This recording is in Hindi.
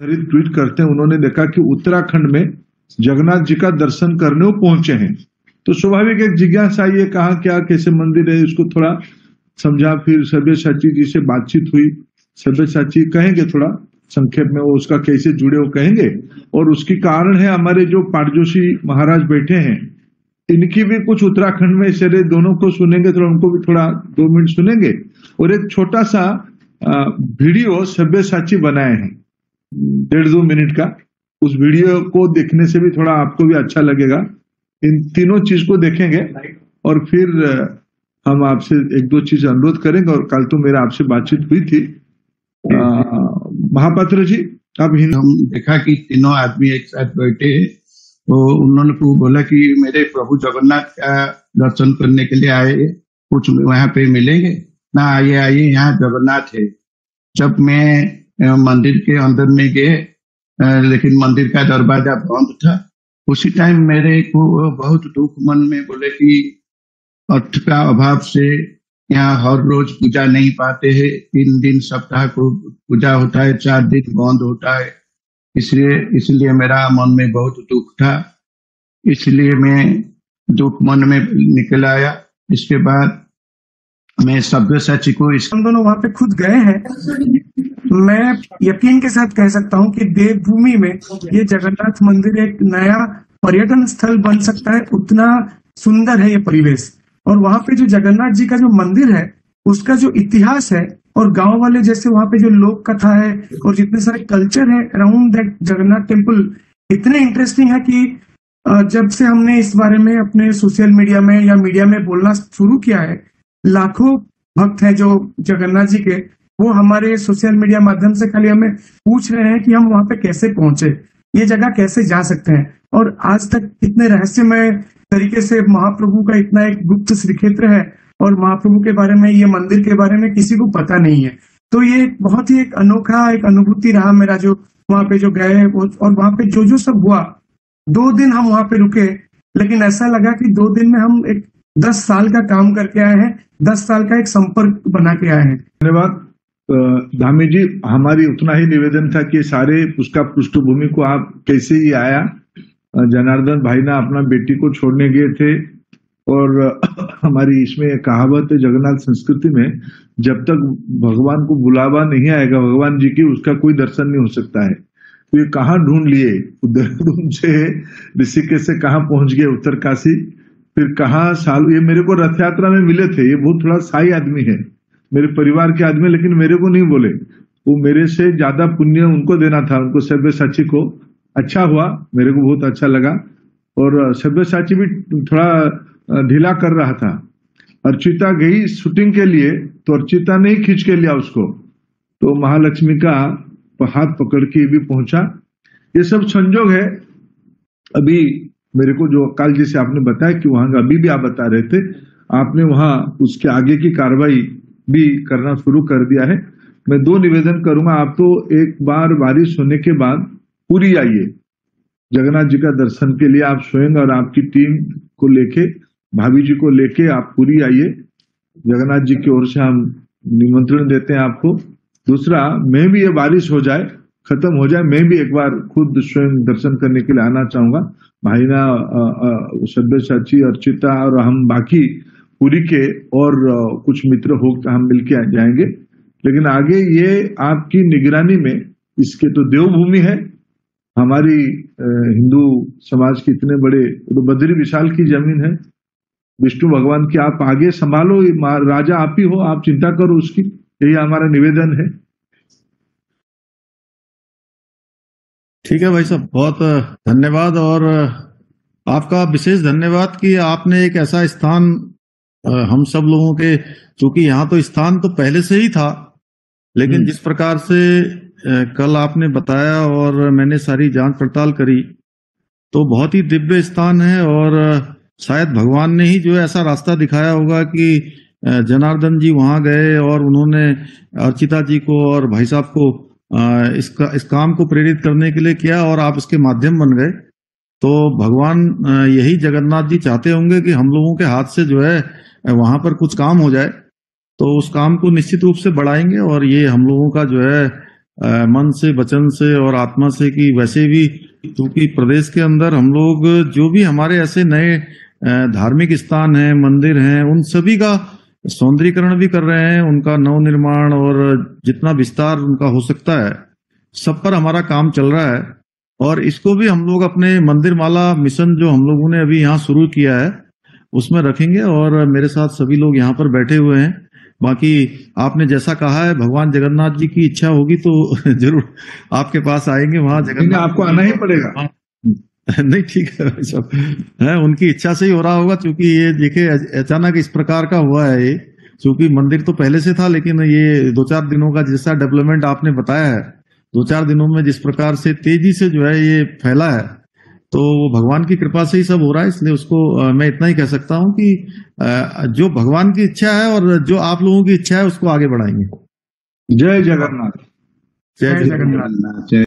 ट्वीट करते हैं, उन्होंने देखा कि उत्तराखंड में जगन्नाथ जी का दर्शन करने वो पहुंचे हैं। तो स्वाभाविक एक जिज्ञासा ये कहा क्या कैसे मंदिर है, उसको थोड़ा समझा। फिर सब्यसाची जी से बातचीत हुई। सब्यसाची कहेंगे थोड़ा संक्षेप में वो उसका कैसे जुड़े वो कहेंगे, और उसकी कारण है हमारे जो पाटजोशी महाराज बैठे हैं, इनकी भी कुछ उत्तराखंड में चले, दोनों को सुनेंगे तो उनको भी थोड़ा 2 मिनट सुनेंगे। और एक छोटा सा वीडियो सब्यसाची बनाए हैं 1.5-2 मिनट का, उस वीडियो को देखने से भी थोड़ा आपको भी अच्छा लगेगा। इन तीनों चीज को देखेंगे और फिर हम आपसे 1-2 चीज अनुरोध करेंगे। और कल तो मेरा आपसे बातचीत हुई थी। महापात्र जी, अब हम देखा कि तीनों आदमी एक साथ बैठे, तो उन्होंने बोला कि मेरे प्रभु जगन्नाथ का दर्शन करने के लिए आए, कुछ वहां पे मिलेंगे ना? आइए आइए, यहाँ जगन्नाथ है। जब मैं मंदिर के अंदर में गए, लेकिन मंदिर का दरवाजा बंद था। उसी टाइम मेरे को बहुत दुख मन में, बोले कि अर्थ का अभाव से यहाँ हर रोज पूजा नहीं पाते हैं। 3 दिन सप्ताह को पूजा होता है, 4 दिन बंद होता है। इसलिए मेरा मन में बहुत दुख था, इसलिए मैं दुख मन में निकल आया। इसके बाद मैं सब्यसाची को हम दोनों वहां पे खुद गए हैं। मैं यकीन के साथ कह सकता हूँ कि देवभूमि में ये जगन्नाथ मंदिर एक नया पर्यटन स्थल बन सकता है, उतना सुंदर है ये परिवेश। और वहां पे जो जगन्नाथ जी का जो मंदिर है, उसका जो इतिहास है, और गांव वाले जैसे वहां पे जो लोक कथा है और जितने सारे कल्चर है अराउंड दैट जगन्नाथ टेम्पल, इतने इंटरेस्टिंग है कि जब से हमने इस बारे में अपने सोशल मीडिया में या मीडिया में बोलना शुरू किया है, लाखों भक्त हैं जो जगन्नाथ जी के, वो हमारे सोशल मीडिया माध्यम से खाली हमें पूछ रहे हैं कि हम वहां पे कैसे पहुंचे, ये जगह कैसे जा सकते हैं। और आज तक इतने रहस्यमय तरीके से महाप्रभु का इतना एक गुप्त श्रीक्षेत्र है, और महाप्रभु के बारे में, ये मंदिर के बारे में किसी को पता नहीं है। तो ये बहुत ही एक अनोखा एक अनुभूति रहा मेरा, जो वहां पे जो गए और वहां पे जो सब हुआ। 2 दिन हम वहां पे रुके, लेकिन ऐसा लगा कि 2 दिन में हम एक 10 साल का काम करके आए हैं, 10 साल का एक संपर्क बना के आए हैं। धन्यवाद धामी जी। हमारी उतना ही निवेदन था कि सारे उसका पृष्ठभूमि को आप कैसे ही आया। जनार्दन भाई ना अपना बेटी को छोड़ने गए थे, और हमारी इसमें कहावत है जगन्नाथ संस्कृति में, जब तक भगवान को बुलावा नहीं आएगा भगवान जी की, उसका कोई दर्शन नहीं हो सकता है। तो ये कहाँ ढूंढ लिए, देहरादून से ऋषिकेश से कहाँ पहुंच गए उत्तरकाशी, फिर कहाँ साल। ये मेरे को रथ यात्रा में मिले थे। ये बहुत थोड़ा साई आदमी है, मेरे परिवार के आदमी, लेकिन मेरे को नहीं बोले। वो मेरे से ज्यादा पुण्य उनको देना था, उनको सब्यसाची को। अच्छा हुआ, मेरे को बहुत अच्छा लगा। और सब्यसाची भी थोड़ा ढीला कर रहा था। अर्चिता गई शूटिंग के लिए, तो अर्चिता ने ही खींच के लिया उसको, तो महालक्ष्मी का हाथ पकड़ के भी पहुंचा। ये सब संजोग है। अभी मेरे को जो काल जी से आपने बताया कि वहां अभी भी आप बता रहे थे, आपने वहां उसके आगे की कार्रवाई भी करना शुरू कर दिया है। मैं 2 निवेदन करूंगा। आप तो एक बार बारिश होने के बाद पूरी आइए जगन्नाथ जी का दर्शन के लिए, आप स्वयं और आपकी टीम को लेके, भाभी जी को लेके आप पूरी आइए। जगन्नाथ जी की ओर से हम निमंत्रण देते हैं आपको। दूसरा, मैं भी ये बारिश हो जाए, खत्म हो जाए, मैं भी एक बार खुद स्वयं दर्शन करने के लिए आना चाहूंगा। भाईना, सब्यसाची, अर्चिता और हम बाकी पूरी के और कुछ मित्र हो हम मिलके जाएंगे। लेकिन आगे ये आपकी निगरानी में, इसके तो देवभूमि है हमारी हिंदू समाज की, इतने बड़े, तो बद्री विशाल की जमीन है, विष्णु भगवान की, आप आगे संभालो, राजा आप ही हो, आप चिंता करो उसकी, यही हमारा निवेदन है। ठीक है भाई साहब, बहुत धन्यवाद। और आपका विशेष धन्यवाद कि आपने एक ऐसा स्थान हम सब लोगों के, चूंकि यहाँ तो स्थान तो पहले से ही था, लेकिन जिस प्रकार से कल आपने बताया और मैंने सारी जांच पड़ताल करी, तो बहुत ही दिव्य स्थान है। और शायद भगवान ने ही जो है ऐसा रास्ता दिखाया होगा कि जनार्दन जी वहां गए और उन्होंने अर्चिता जी को और भाई साहब को इस काम को प्रेरित करने के लिए किया, और आप इसके माध्यम बन गए। तो भगवान यही जगन्नाथ जी चाहते होंगे कि हम लोगों के हाथ से जो है वहां पर कुछ काम हो जाए, तो उस काम को निश्चित रूप से बढ़ाएंगे। और ये हम लोगों का जो है मन से, वचन से और आत्मा से कि वैसे भी क्योंकि प्रदेश के अंदर हम लोग जो भी हमारे ऐसे नए धार्मिक स्थान हैं, मंदिर हैं, उन सभी का सौंदर्यीकरण भी कर रहे हैं, उनका नवनिर्माण और जितना विस्तार उनका हो सकता है सब पर हमारा काम चल रहा है। और इसको भी हम लोग अपने मंदिर माला मिशन जो हम लोगों ने अभी यहाँ शुरू किया है उसमें रखेंगे। और मेरे साथ सभी लोग यहाँ पर बैठे हुए हैं। बाकी आपने जैसा कहा है, भगवान जगन्नाथ जी की इच्छा होगी तो जरूर आपके पास आएंगे। वहां जगन्नाथ आपको आना ही पड़ेगा। नहीं, ठीक है भाई साहब, है उनकी इच्छा से ही हो रहा होगा, क्योंकि ये देखिए अचानक इस प्रकार का हुआ है। ये क्योंकि मंदिर तो पहले से था, लेकिन ये 2-4 दिनों का जैसा डेवलपमेंट आपने बताया है, 2-4 दिनों में जिस प्रकार से तेजी से जो है ये फैला है, तो वो भगवान की कृपा से ही सब हो रहा है। इसलिए उसको मैं इतना ही कह सकता हूँ कि जो भगवान की इच्छा है और जो आप लोगों की इच्छा है उसको आगे बढ़ाएंगे। जय जगन्नाथ। जय जगन्नाथ। जय